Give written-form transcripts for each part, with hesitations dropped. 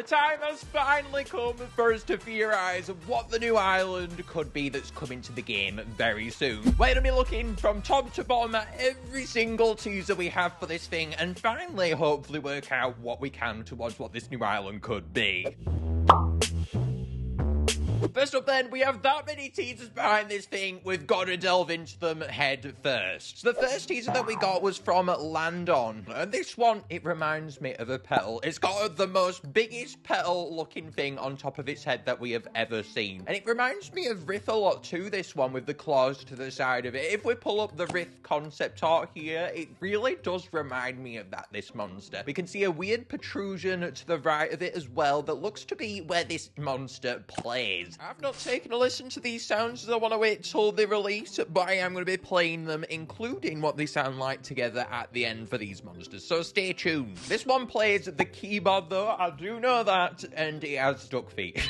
The time has finally come for us to theorize what the new island could be that's coming to the game very soon. We're going to be looking from top to bottom at every single teaser we have for this thing and finally hopefully work out what we can towards what this new island could be. First up then, we have that many teasers behind this thing, we've got to delve into them head first. So the first teaser that we got was from Landon, and this one, it reminds me of a petal. It's got the most biggest petal looking thing on top of its head that we have ever seen. And it reminds me of Riff a lot too, this one, with the claws to the side of it. If we pull up the Riff concept art here, it really does remind me of that, this monster. We can see a weird protrusion to the right of it as well that looks to be where this monster plays. I've not taken a listen to these sounds as I want to wait till they release, but I am going to be playing them, including what they sound like together at the end for these monsters, so stay tuned. This one plays the keyboard though, I do know that, and it has duck feet.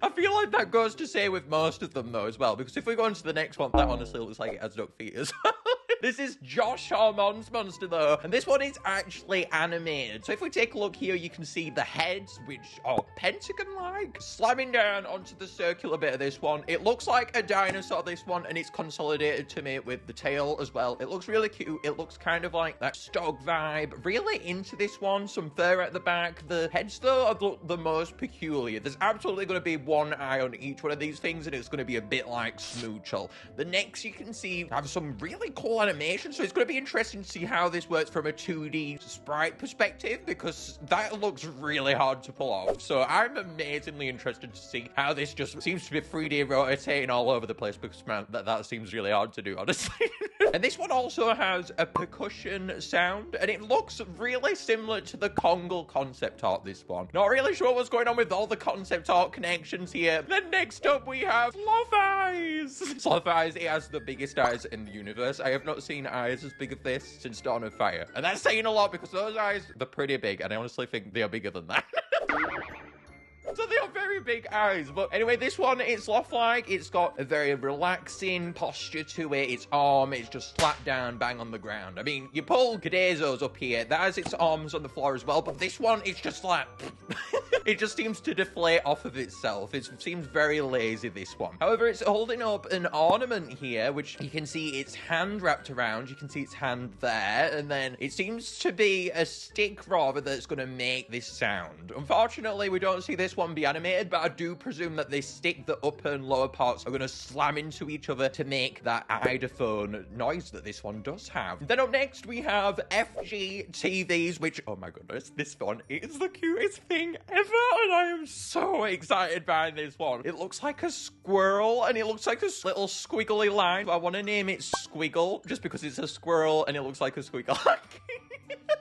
I feel like that goes to say with most of them though as well, because if we go on to the next one, that honestly looks like it has duck feet as well. This is Josh Harmon's monster though, and this one is actually animated. So if we take a look here, you can see the heads, which are pentagon-like, slamming down onto the circular bit of this one. It looks like a dinosaur, this one, and it's consolidated to me with the tail as well. It looks really cute. It looks kind of like that stock vibe. Really into this one. Some fur at the back. The heads though are the most peculiar. There's absolutely going to be one eye on each one of these things, and it's going to be a bit like Smoochel. The necks you can see have some really cool animation, so it's going to be interesting to see how this works from a 2D sprite perspective, because that looks really hard to pull off. So I'm amazingly interested to see how this just seems to be 3D rotating all over the place, because man, that seems really hard to do, honestly. And this one also has a percussion sound, and it looks really similar to the Kongle concept art, this one. Not really sure what's going on with all the concept art connections here. Then next up we have Sloth Eyes. Sloth Eyes, it has the biggest eyes in the universe. I have not seen eyes as big as this since Dawn of Fire. And that's saying a lot, because those eyes, they're pretty big, and I honestly think they are bigger than that. So they are very big eyes. But anyway, this one, it's sloth-like. It's got a very relaxing posture to it. Its arm is just flat down, bang on the ground. I mean, you pull Gadezo's up here. That has its arms on the floor as well. But this one, it's just like... It just seems to deflate off of itself. It seems very lazy, this one. However, it's holding up an ornament here, which you can see its hand wrapped around. You can see its hand there. And then it seems to be a stick, rather, that's going to make this sound. Unfortunately, we don't see this one be animated, but I do presume that this stick, the upper and lower parts, are going to slam into each other to make that idophone noise that this one does have. Then up next, we have FG TVs, which, oh my goodness, this one is the cutest thing ever, and I am so excited by this one. It looks like a squirrel, and it looks like a little squiggly line. I want to name it Squiggle, just because it's a squirrel, and it looks like a squiggle.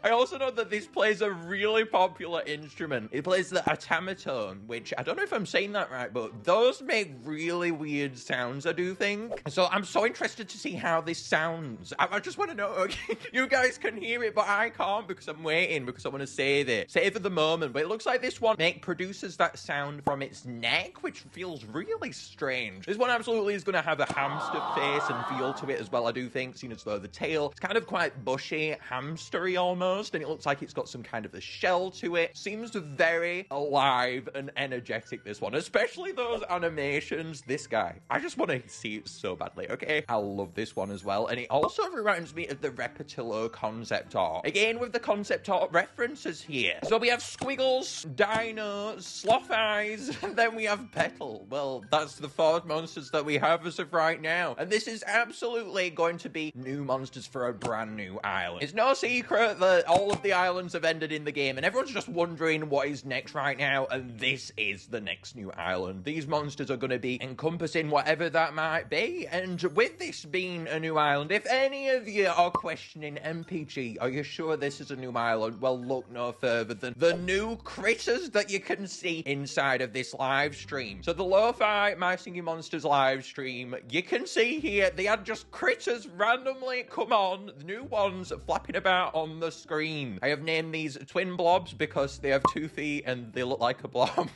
I also know that this plays a really popular instrument. It plays the automaton, which I don't know if I'm saying that right, but those make really weird sounds, I do think. So I'm so interested to see how this sounds. I just want to know, okay, you guys can hear it, but I can't, because I'm waiting, because I want to save it. Save for the moment. But it looks like this one produces that sound from its neck, which feels really strange. This one absolutely is going to have a hamster face and feel to it as well, I do think, seeing as though the tail is kind of quite bushy, hamstery almost, and it looks like it's got some kind of a shell to it. Seems very alive and energetic, this one, especially those animations. This guy, I just want to see it so badly, okay? I love this one as well, and it also reminds me of the Repetillo concept art. Again, with the concept art references here. So we have Squiggles, Dino, Sloth Eyes, and then we have Petal. Well, that's the 4 monsters that we have as of right now, and this is absolutely going to be new monsters for a brand new island. It's no secret that all of the islands have ended in the game, and everyone's just wondering what is next right now, and this is the next new island. These monsters are going to be encompassing whatever that might be, and with this being a new island, if any of you are questioning, MPG, are you sure this is a new island? Well, look no further than the new critters that you can see inside of this live stream. So the Lo-Fi My Singing Monsters live stream, you can see here, they had just critters randomly come on, the new ones flapping about on the screen. I have named these twin blobs because they have 2 feet and they look like a blob.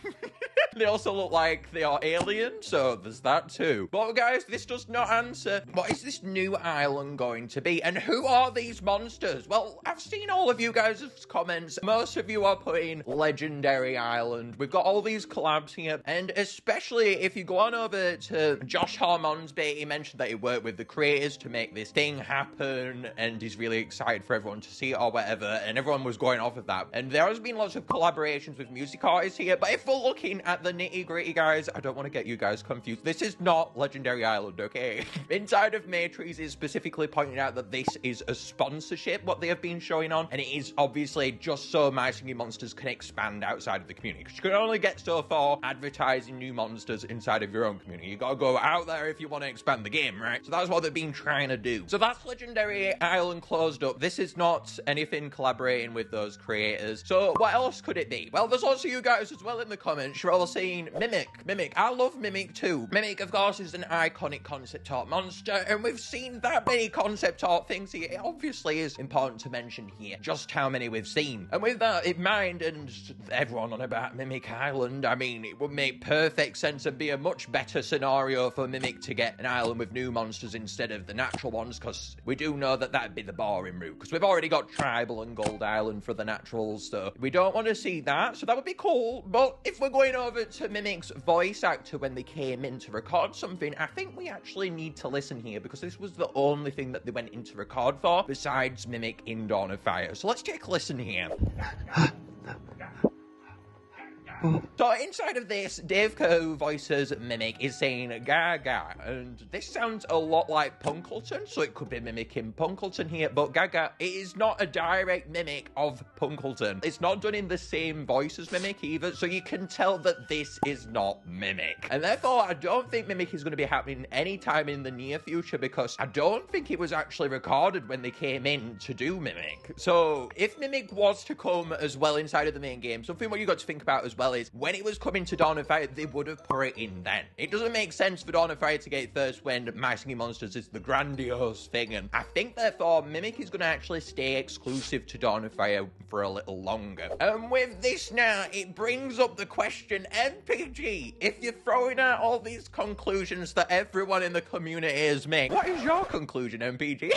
They also look like they are alien, so there's that too. But guys, this does not answer what is this new island going to be, and who are these monsters? Well, I've seen all of you guys' comments. Most of you are putting Legendary Island. We've got all these collabs here, and especially if you go on over to Josh Harmonsby, he mentioned that he worked with the creators to make this thing happen, and he's really excited for everyone to see it or whatever, and everyone was going off of that. And there has been lots of collaborations with music artists here, but if we're looking at the nitty-gritty, guys, I don't want to get you guys confused. This is not Legendary Island, okay? Inside of Magethereal is specifically pointing out that this is a sponsorship, what they have been showing on, and it is obviously just so My Singing Monsters can expand outside of the community, because you can only get so far advertising new monsters inside of your own community. You gotta go out there if you want to expand the game, right? So that's what they've been trying to do. So that's Legendary Island closed up. This is not anything collaborating with those creators. So what else could it be? Well, there's also you guys as well in the comments. You're all saying Mimic. Mimic. I love Mimic too. Mimic, of course, is an iconic concept art monster, and we've seen that many concept art things here. It obviously is important to mention here just how many we've seen. And with that in mind, and everyone on about Mimic Island, I mean, it would make perfect sense and be a much better scenario for Mimic to get an island with new monsters instead of the natural ones, because we do know that that'd be the boring route, because we've already got Tribal and Gold Island for the naturals, so we don't want to see that, so that would be cool. But if we're going over to Mimic's voice actor when they came in to record something, I think we actually need to listen here, because this was the only thing that they went in to record for besides Mimic in Dawn of Fire. So let's take a listen here. So inside of this, Dave Kerr, who voices Mimic, is saying Gaga, and this sounds a lot like Punkleton, so it could be mimicking Punkleton here, but Gaga, it is not a direct mimic of Punkleton. It's not done in the same voice as Mimic either, so you can tell that this is not Mimic. And therefore, I don't think Mimic is going to be happening anytime in the near future, because I don't think it was actually recorded when they came in to do Mimic. So if Mimic was to come as well inside of the main game, something what you got to think about as well is when it was coming to Dawn of Fire, they would have put it in then. It doesn't make sense for Dawn of Fire to get it first when My Singing Monsters is the grandiose thing, and I think therefore Mimic is going to actually stay exclusive to Dawn of Fire for a little longer. And with this now, it brings up the question, MPG, if you're throwing out all these conclusions that everyone in the community is making, what is your conclusion, MPG?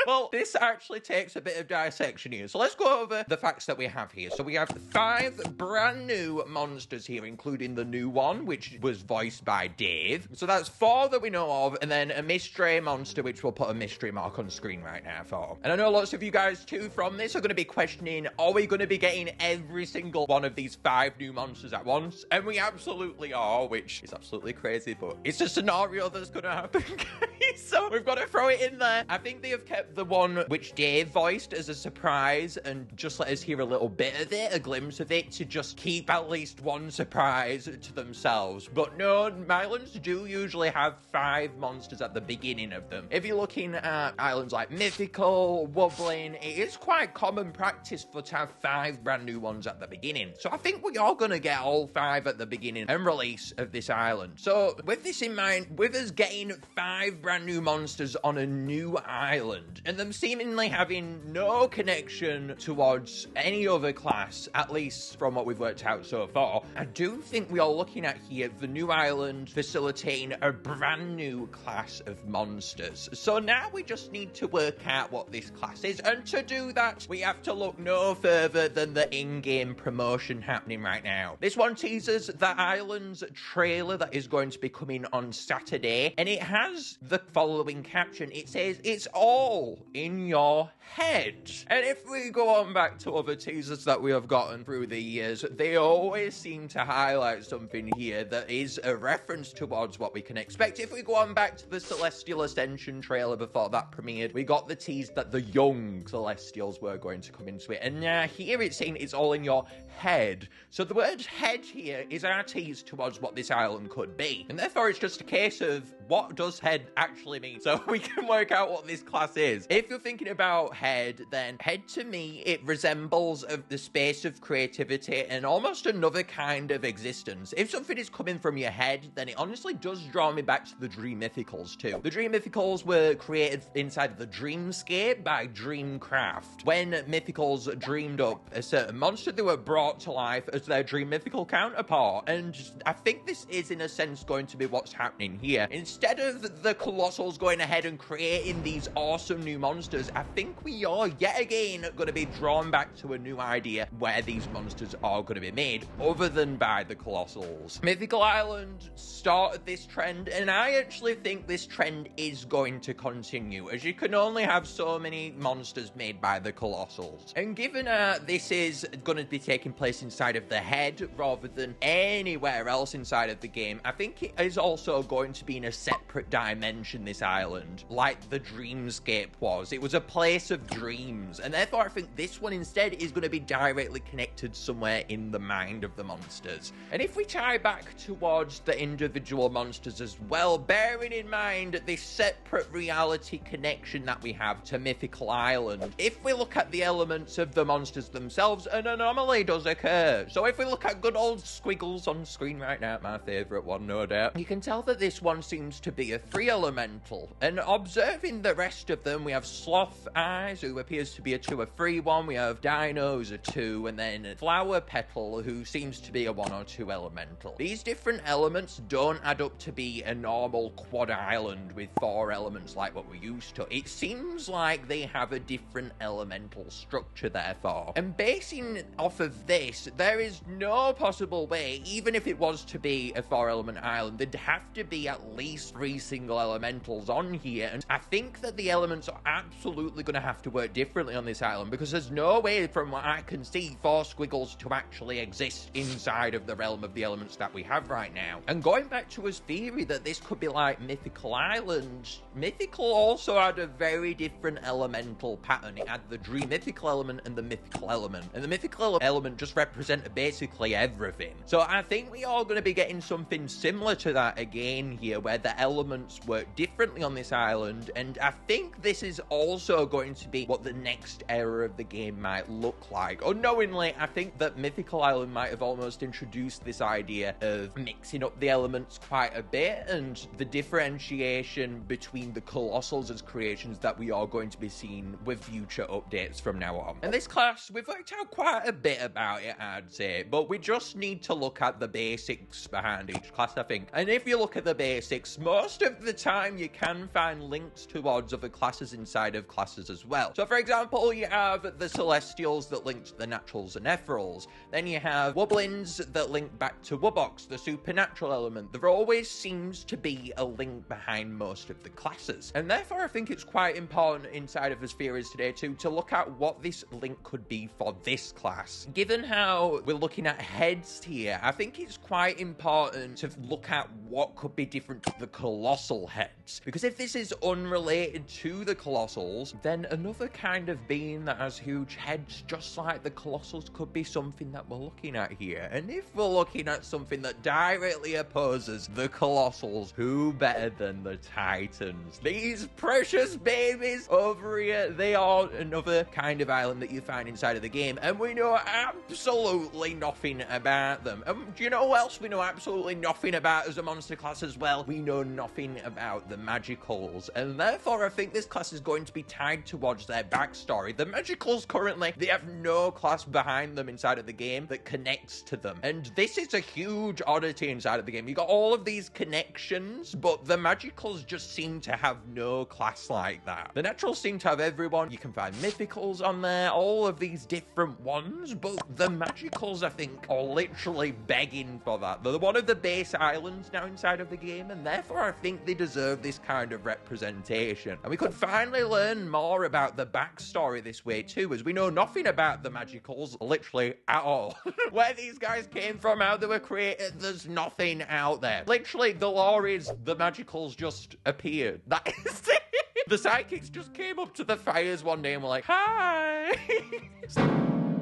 Well, this actually takes a bit of dissection here, so let's go over the facts that we have here. So we have 5 brand new monsters here, including the new one, which was voiced by Dave. So that's 4 that we know of, and then a mystery monster, which we'll put a mystery mark on screen right now for. And I know lots of you guys too from this are going to be questioning, are we going to be getting every single one of these 5 new monsters at once? And we absolutely are, which is absolutely crazy, but it's a scenario that's going to happen, guys. So we've got to throw it in there. I think they have kept the one which Dave voiced as a surprise and just let us hear a little bit of it, a glimpse of it, to just keep at least one surprise to themselves. But no, islands do usually have 5 monsters at the beginning of them. If you're looking at islands like Mythical, Wobbling, it is quite common practice to have 5 brand new ones at the beginning. So I think we are going to get all 5 at the beginning and release of this island. So with this in mind, with us getting 5 brand new monsters on a new island, and them seemingly having no connection towards any other class, at least from what we've worked out so far, I do think we are looking at here the new island facilitating a brand new class of monsters. So now we just need to work out what this class is, and to do that, we have to look no further than the in-game promotion happening right now. This one teases the island's trailer that is going to be coming on Saturday, and it has the following caption. It says, "It's all in your head." And if we go on back to other teasers that we have gotten through the years, they always seem to highlight something here that is a reference towards what we can expect. If we go on back to the Celestial Ascension trailer before that premiered, we got the tease that the young Celestials were going to come into it, and now here it's saying it's all in your head. So the word head here is our tease towards what this island could be, and therefore it's just a case of what does head actually actually means, so we can work out what this class is. If you're thinking about head, then head to me, it resembles the space of creativity and almost another kind of existence. If something is coming from your head, then it honestly does draw me back to the Dream Mythicals too. The Dream Mythicals were created inside of the Dreamscape by Dreamcraft. When Mythicals dreamed up a certain monster, they were brought to life as their Dream Mythical counterpart, and I think this is in a sense going to be what's happening here. Instead of the Colossals going ahead and creating these awesome new monsters, I think we are yet again going to be drawn back to a new idea where these monsters are going to be made, other than by the Colossals. Mythical Island started this trend, and I actually think this trend is going to continue, as you can only have so many monsters made by the Colossals. And given this is going to be taking place inside of the head rather than anywhere else inside of the game, I think it is also going to be in a separate dimension, this island, like the Dreamscape was. It was a place of dreams, and therefore I think this one instead is going to be directly connected somewhere in the mind of the monsters. And if we tie back towards the individual monsters as well, bearing in mind this separate reality connection that we have to Mythical Island, if we look at the elements of the monsters themselves, an anomaly does occur. So if we look at good old Squiggles on screen right now, my favourite one, no doubt, you can tell that this one seems to be a 3 elemental. And observing the rest of them, we have Sloth Eyes, who appears to be a 2 or 3 one, we have Dino, who's a 2, and then Flower Petal, who seems to be a 1 or 2 elemental. These different elements don't add up to be a normal quad island with 4 elements like what we're used to. It seems like they have a different elemental structure, therefore. And basing off of this, there is no possible way, even if it was to be a 4-element island, there'd have to be at least 3 single elementals on here. And I think that the elements are absolutely going to have to work differently on this island, because there's no way, from what I can see, 4 Squiggles to actually exist inside of the realm of the elements that we have right now. And going back to his theory that this could be like Mythical Island, Mythical also had a very different elemental pattern. It had the Dream Mythical element and the Mythical element. And the Mythical element just represented basically everything. So I think we are going to be getting something similar to that again here, where the elements work differently on this island. And I think this is also going to be what the next era of the game might look like. Unknowingly, I think that Mythical Island might have almost introduced this idea of mixing up the elements quite a bit, and the differentiation between the Colossals as creations that we are going to be seeing with future updates from now on. And this class, we've worked out quite a bit about it, I'd say, but we just need to look at the basics behind each class, I think. And if you look at the basics, most of the time you can find links towards other classes inside of classes as well. So for example, you have the Celestials that link to the Naturals and Ethereals. Then you have Wobblins that link back to Wubbox, the supernatural element. There always seems to be a link behind most of the classes. And therefore I think it's quite important inside of his theories today too, to look at what this link could be for this class. Given how we're looking at heads here, I think it's quite important to look at what could be different to the Colossal heads. Because if this is unrelated to the Colossals, then another kind of being that has huge heads just like the Colossals could be something that we're looking at here. And if we're looking at something that directly opposes the Colossals, who better than the Titans? These precious babies over here, they are another kind of island that you find inside of the game, and we know absolutely nothing about them. And do you know what else we know absolutely nothing about as a monster class as well? We know nothing about the Magicals, and therefore I think this class is going to be tied towards their backstory. The Magicals currently, they have no class behind them inside of the game that connects to them, and this is a huge oddity inside of the game. You got all of these connections, but the Magicals just seem to have no class like that. The Naturals seem to have everyone. You can find Mythicals on there, all of these different ones, but the Magicals, I think, are literally begging for that. They're one of the base islands now inside of the game, and therefore I think they deserve this kind of representation. And we could finally learn more about the backstory this way too, as we know nothing about the Magicals literally at all. Where these guys came from, how they were created, there's nothing out there. Literally, the lore is the Magicals just appeared. That is it. The psychics just came up to the fires one day and were like, hi.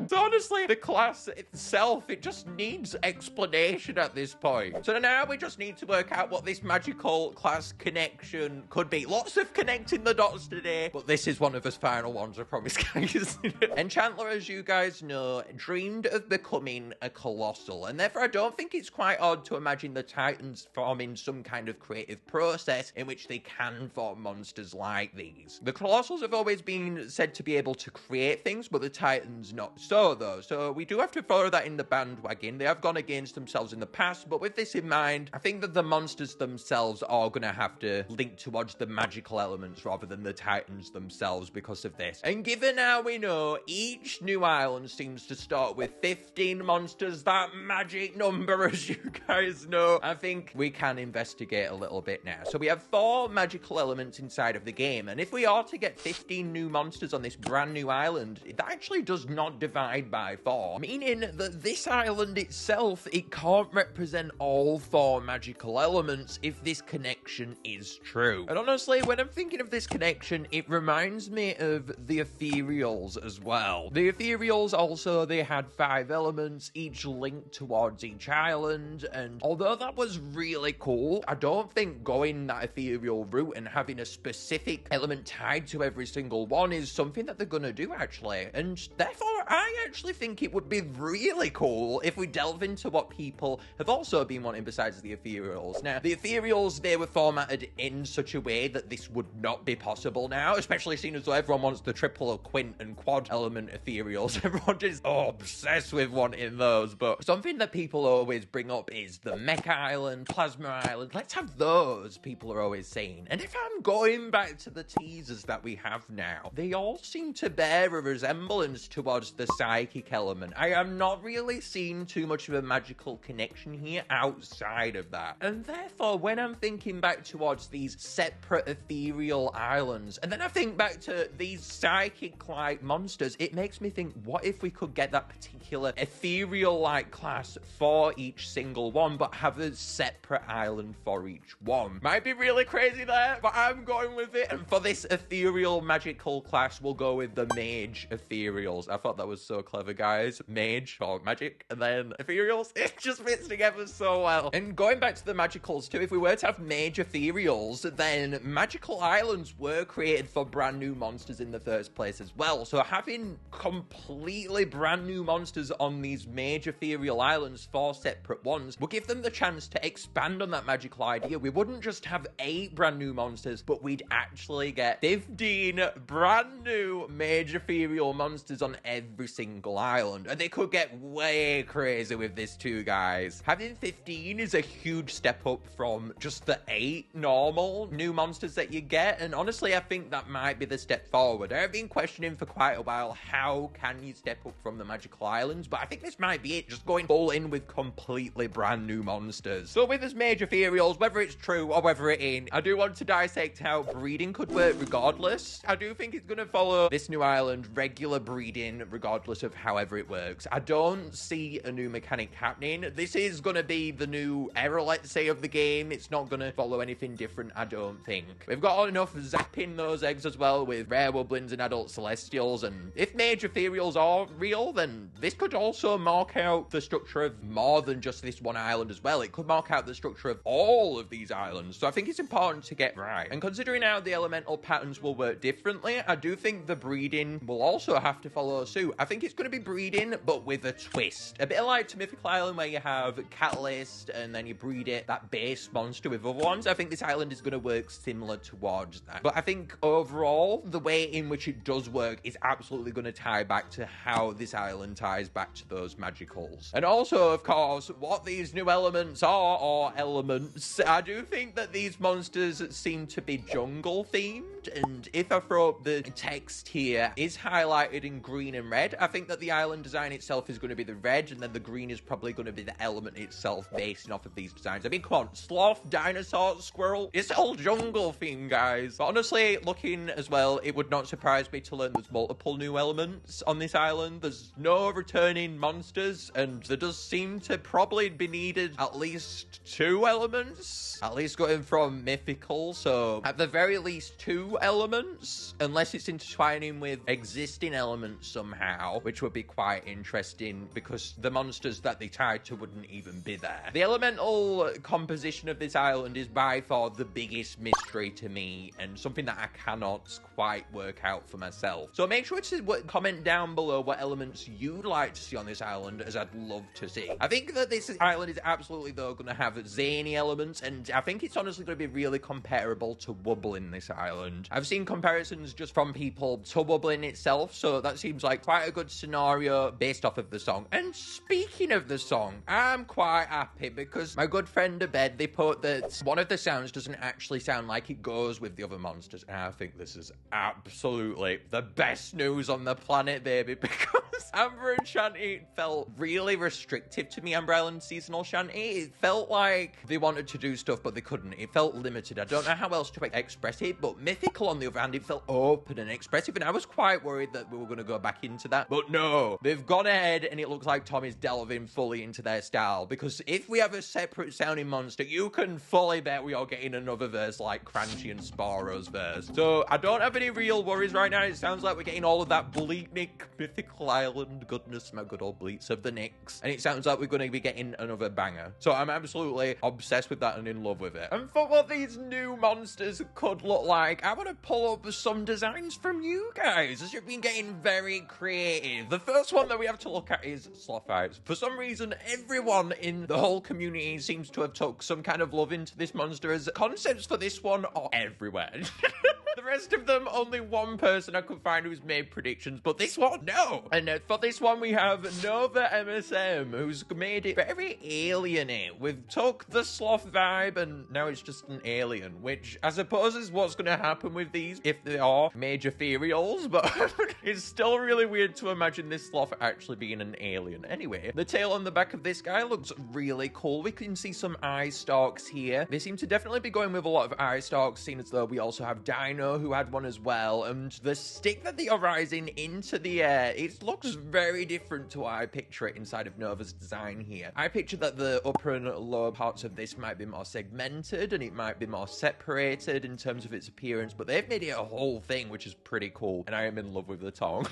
So honestly, the class itself, it just needs explanation at this point. So now we just need to work out what this magical class connection could be. Lots of connecting the dots today, but this is one of his final ones, I promise, guys. Enchantler, as you guys know, dreamed of becoming a colossal, and therefore I don't think it's quite odd to imagine the Titans forming some kind of creative process in which they can form monsters like these. The colossals have always been said to be able to create things, but the Titans not so, though. So we do have to follow that in the bandwagon. They have gone against themselves in the past, but with this in mind, I think that the monsters themselves are going to have to link towards the magical elements rather than the Titans themselves because of this. And given how we know each new island seems to start with 15 monsters, that magic number, as you guys know, I think we can investigate a little bit now. So we have 4 magical elements inside of the game, and if we are to get 15 new monsters on this brand new island, that actually does not divide by 4, meaning that this island itself, it can't represent all 4 magical elements if this connection is true. And honestly, when I'm thinking of this connection, it reminds me of the Ethereals as well. The Ethereals also, they had 5 elements, each linked towards each island, and although that was really cool, I don't think going that Ethereal route and having a specific element tied to every single one is something that they're gonna do, actually. And therefore, I actually think it would be really cool if we delve into what people have also been wanting besides the Ethereals. Now, the Ethereals, they were formatted in such a way that this would not be possible now, especially seeing as though everyone wants the triple, quint, and quad element Ethereals. Everyone is obsessed with wanting those, but something that people always bring up is the Mecha Island, Plasma Island. Let's have those, people are always saying. And if I'm going back to the teasers that we have now, they all seem to bear a resemblance towards the psychic element. I am not really seeing too much of a magical connection here outside of that. And therefore, when I'm thinking back towards these separate ethereal islands, and then I think back to these psychic-like monsters, it makes me think, what if we could get that particular ethereal-like class for each single one, but have a separate island for each one? Might be really crazy there, but I'm going with it. And for this ethereal magical class, we'll go with the Mage Ethereals. I thought that was so clever, guys. Mage or magic, and then Ethereals. It just fits together so well. And going back to the magicals too, if we were to have Mage Ethereals, then magical islands were created for brand new monsters in the first place as well. So having completely brand new monsters on these Mage Ethereal islands, 4 separate ones, will give them the chance to expand on that magical idea. We wouldn't just have 8 brand new monsters, but we'd actually get 15 brand new Mage Ethereal monsters on every single island. And they could get way crazy with this too, guys. Having 15 is a huge step up from just the 8 normal new monsters that you get, and honestly, I think that might be the step forward. I've been questioning for quite a while, how can you step up from the magical islands, but I think this might be it, just going all in with completely brand new monsters. So with this Mage Ethereals, whether it's true or whether it ain't, I do want to dissect how breeding could work regardless. I do think it's going to follow this new island regular breeding regardless of however it works. I don't see a new mechanic happening. This is going to be the new era, let's say, of the game. It's not going to follow anything different, I don't think. We've got enough zapping those eggs as well with rare wobblins and adult celestials, and if Mage Ethereals are real, then this could also mark out the structure of more than just this one island as well. It could mark out the structure of all of these islands, so I think it's important to get right. And considering how the elemental patterns will work differently, I do think the breeding will also have to follow suit. I think it's going to be breeding, but with a twist. A bit like to Mythical Island, where you have Catalyst, and then you breed it, that base monster with other ones. I think this island is going to work similar towards that. But I think overall, the way in which it does work is absolutely going to tie back to how this island ties back to those magicals. And also, of course, what these new elements are, or elements. I do think that these monsters seem to be jungle themed, and if I throw up the text here, is highlighted in green and red. I think that the island design itself is going to be the red, and then the green is probably going to be the element itself based off of these designs. I mean, come on, sloth, dinosaur, squirrel, it's all jungle theme, guys. But honestly, looking as well, it would not surprise me to learn there's multiple new elements on this island. There's no returning monsters, and there does seem to probably be needed at least 2 elements, at least going from mythical, so at the very least 2 elements, unless it's intertwining with existing elements somehow. now, which would be quite interesting because the monsters that they tied to wouldn't even be there. The elemental composition of this island is by far the biggest mystery to me and something that I cannot quite work out for myself. So make sure to comment down below what elements you'd like to see on this island, as I'd love to see. I think that this island is absolutely, though, going to have zany elements, and I think it's honestly going to be really comparable to Wubbling this island. I've seen comparisons just from people to Wubbling itself, so that seems like quite a good scenario based off of the song. And speaking of the song, I'm quite happy because my good friend Abed, they put that one of the sounds doesn't actually sound like it goes with the other monsters, and I think this is absolutely the best news on the planet, baby, because Amber and Shanty felt really restrictive to me. Amber Island Seasonal Shanty, it felt like they wanted to do stuff, but they couldn't. It felt limited. I don't know how else to express it, but Mythical, on the other hand, it felt open and expressive, and I was quite worried that we were going to go back into that, but no, they've gone ahead, and it looks like Tom is delving fully into their style, because if we have a separate sounding monster, you can fully bet we are getting another verse like Crunchy and Sparrow's verse. So I don't have any real worries right now. It sounds like we're getting all of that Bleaknik Mythical Island goodness, my good old Bleats of the Nicks, and it sounds like we're going to be getting another banger. So I'm absolutely obsessed with that and in love with it. And for what these new monsters could look like, I want to pull up some designs from you guys, as you've been getting very creative. The first one that we have to look at is Sloth Eyes. For some reason, everyone in the whole community seems to have took some kind of love into this monster, as concepts for this one are everywhere. The rest of them, only one person I could find who's made predictions, but this one, no. And for this one, we have Nova MSM, who's made it very alien-y. We've took the sloth vibe, and now it's just an alien, which I suppose is what's going to happen with these if they are Magethereals, but it's still really weird to imagine this sloth actually being an alien. Anyway, the tail on the back of this guy looks really cool. We can see some eye stalks here. They seem to definitely be going with a lot of eye stalks, seeing as though we also have Dino, who had one as well, and the stick that they are rising into the air, it looks very different to what I picture it inside of Nova's design here. I picture that the upper and lower parts of this might be more segmented, and it might be more separated in terms of its appearance, but they've made it a whole thing, which is pretty cool, and I am in love with the tongue.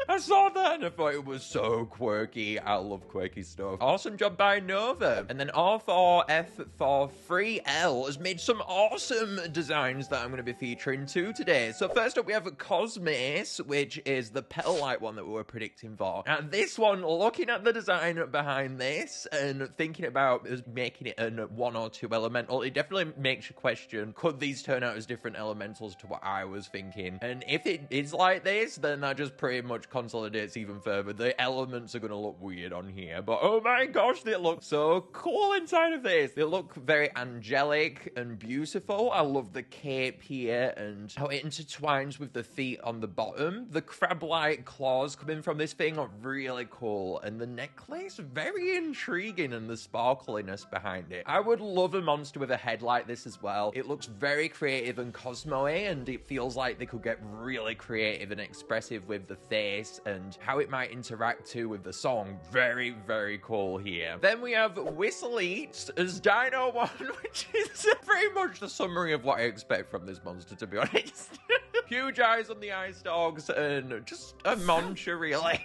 I saw that and I thought it was so quirky. I love quirky stuff. Awesome job by Nova. And then R4F43L has made some awesome designs that I'm going to be featuring too today. So first up, we have Cosmace, which is the petal-like one that we were predicting for. Now this one, looking at the design behind this and thinking about making it a 1 or 2 elemental, it definitely makes you question, could these turn out as different elementals to what I was thinking? And if it is like this, then that just pretty much consolidates even further. The elements are going to look weird on here, but oh my gosh, they look so cool inside of this. They look very angelic and beautiful. I love the cape here and how it intertwines with the feet on the bottom. The crab-like claws coming from this thing are really cool, and the necklace, very intriguing, and the sparkliness behind it. I would love a monster with a head like this as well. It looks very creative and Cosmo-y, and it feels like they could get really creative and expressive with the face and how it might interact too with the song. Very, very cool here. Then we have Whistle Eats as Dino 1, which is pretty much the summary of what I expect from this monster, to be honest. Huge eyes on the eye stalks and just a mantra, really.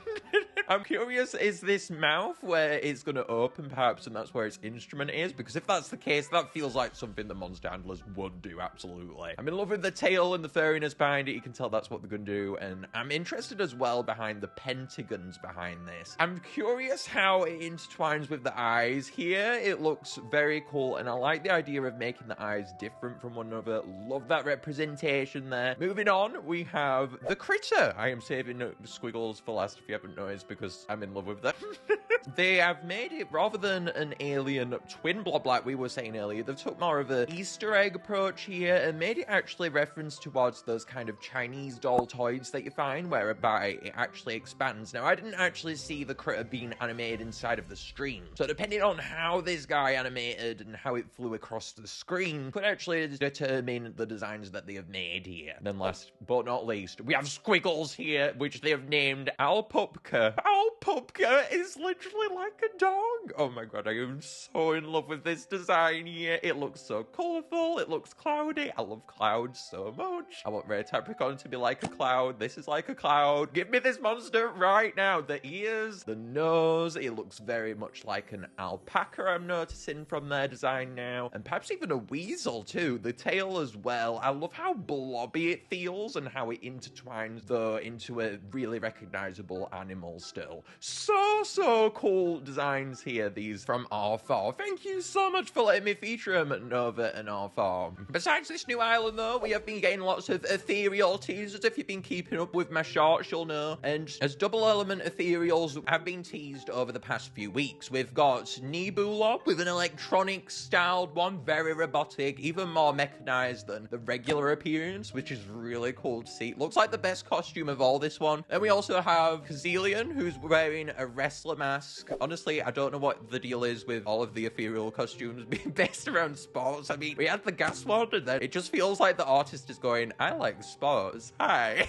I'm curious, is this mouth where it's going to open perhaps, and that's where its instrument is? Because if that's the case, that feels like something the monster handlers would do, absolutely. I'm in love with the tail and the furriness behind it. You can tell that's what they're going to do, and I'm interested as well behind the pentagons behind this. I'm curious how it intertwines with the eyes here. It looks very cool, and I like the idea of making the eyes different from one another. Love that representation there. Moving on, we have the critter. I am saving squiggles for last if you haven't noticed, because I'm in love with them. They have made it, rather than an alien twin blob like we were saying earlier, they've took more of an Easter egg approach here and made it actually reference towards those kind of Chinese doll toys that you find, whereby it actually expands. Now, I didn't actually see the critter being animated inside of the stream, so depending on how this guy animated and how it flew across the screen could actually determine the designs that they have made here. And then last but not least, we have Squiggles here, which they have named Alpupka. Our Pupka is literally like a dog. Oh my god, I am so in love with this design here. It looks so colourful. It looks cloudy. I love clouds so much. I want Rare Capricorn to be like a cloud. This is like a cloud. Give me this monster right now. The ears, the nose. It looks very much like an alpaca, I'm noticing from their design now. And perhaps even a weasel too. The tail as well. I love how blobby it feels and how it intertwines though into a really recognizable animal still. So cool designs here, these from R4. Thank you so much for letting me feature them at Nova and R4. Besides this new island though, we have been getting lots of ethereal teasers. If you've been keeping up with my shorts, you'll know. And as double element ethereals have been teased over the past few weeks, we've got Nebula with an electronic styled one, very robotic, even more mechanized than the regular appearance, which is really cool to see. Looks like the best costume of all, this one. And we also have Kazelian, who's wearing a wrestler mask. Honestly, I don't know what the deal is with all of the ethereal costumes being based around sports. I mean, we had the gas one, and then it just feels like the artist is going, I like sports. Hi.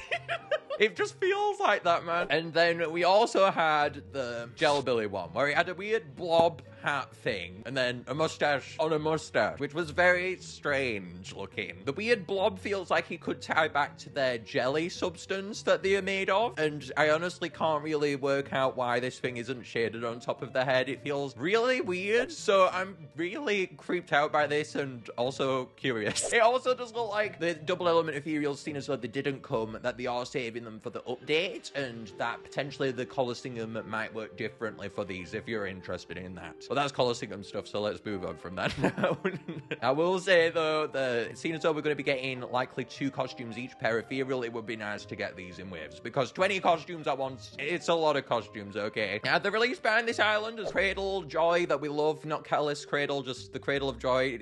It just feels like that, man. And then we also had the Jellybilly one, where he had a weird blob hat thing, and then a mustache on a mustache, which was very strange looking. The weird blob feels like he could tie back to their jelly substance that they are made of, and I honestly can't really work out why this thing isn't shaded on top of the head. It feels really weird, so I'm really creeped out by this and also curious. It also does look like the double element ethereals, seen as though they didn't come, that they are saving them for the update, and that potentially the Colosseum might work differently for these if you're interested in that. Well, that's Colosseum stuff, so let's move on from that now. I will say, though, that seeing as though we're going to be getting likely 2 costumes each pair of ethereal, it would be nice to get these in waves, because 20 costumes at once, it's a lot of costumes, okay? The release behind this island is Cradle Joy that we love, not Catalyst Cradle, just the Cradle of Joy.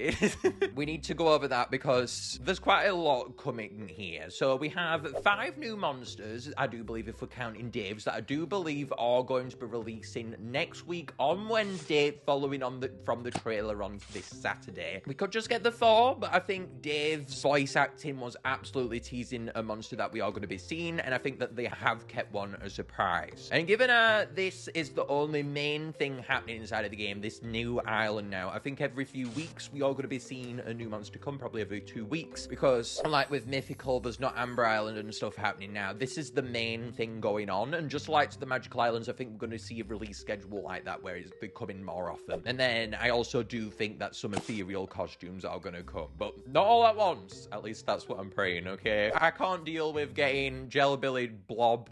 We need to go over that because there's quite a lot coming here. So we have 5 new monsters, I do believe, if we're counting Dave's, that I do believe are going to be releasing next week on Wednesday, following on from the trailer on this Saturday. We could just get the 4, but I think Dave's voice acting was absolutely teasing a monster that we are going to be seeing, and I think that they have kept one a surprise. And given this is the only main thing happening inside of the game, this new island now, I think every few weeks we are going to be seeing a new monster come, probably every 2 weeks, because unlike with Mythical, there's not Amber Island and stuff happening now. This is the main thing going on, and just like the Magical Islands, I think we're going to see a release schedule like that where it's becoming more often. And then I also do think that some ethereal costumes are going to come, but not all at once. At least that's what I'm praying, okay? I can't deal with getting Jellybilly Blob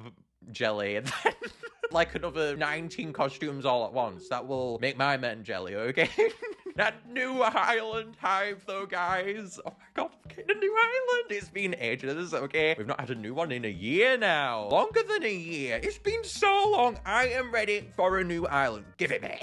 Jelly and then like another 19 costumes all at once. That will make my men jelly, okay? That new island hype though, guys. Oh my god, I'm getting a new island. It's been ages, okay? We've not had a new one in a year now. Longer than a year. It's been so long. I am ready for a new island. Give it me.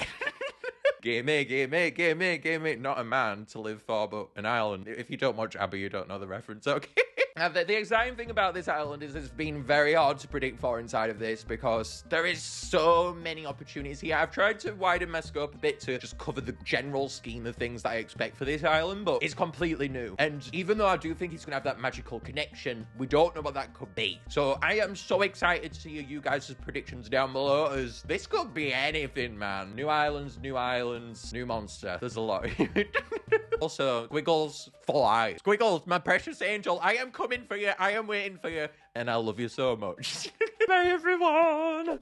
Gimme, gimme, gimme, gimme. Not a man to live for, but an island. If you don't watch Abby, you don't know the reference, okay? The exciting thing about this island is it's been very hard to predict for inside of this because there is so many opportunities here. I've tried to widen my scope a bit to just cover the general scheme of things that I expect for this island, but it's completely new. And even though I do think it's going to have that magical connection, we don't know what that could be. So I am so excited to hear you guys' predictions down below, as this could be anything, man. New islands, new monster. There's a lot. Also, Squiggles, full eyes. Squiggles, my precious angel, I am coming for you. I am waiting for you. And I love you so much. Bye, everyone.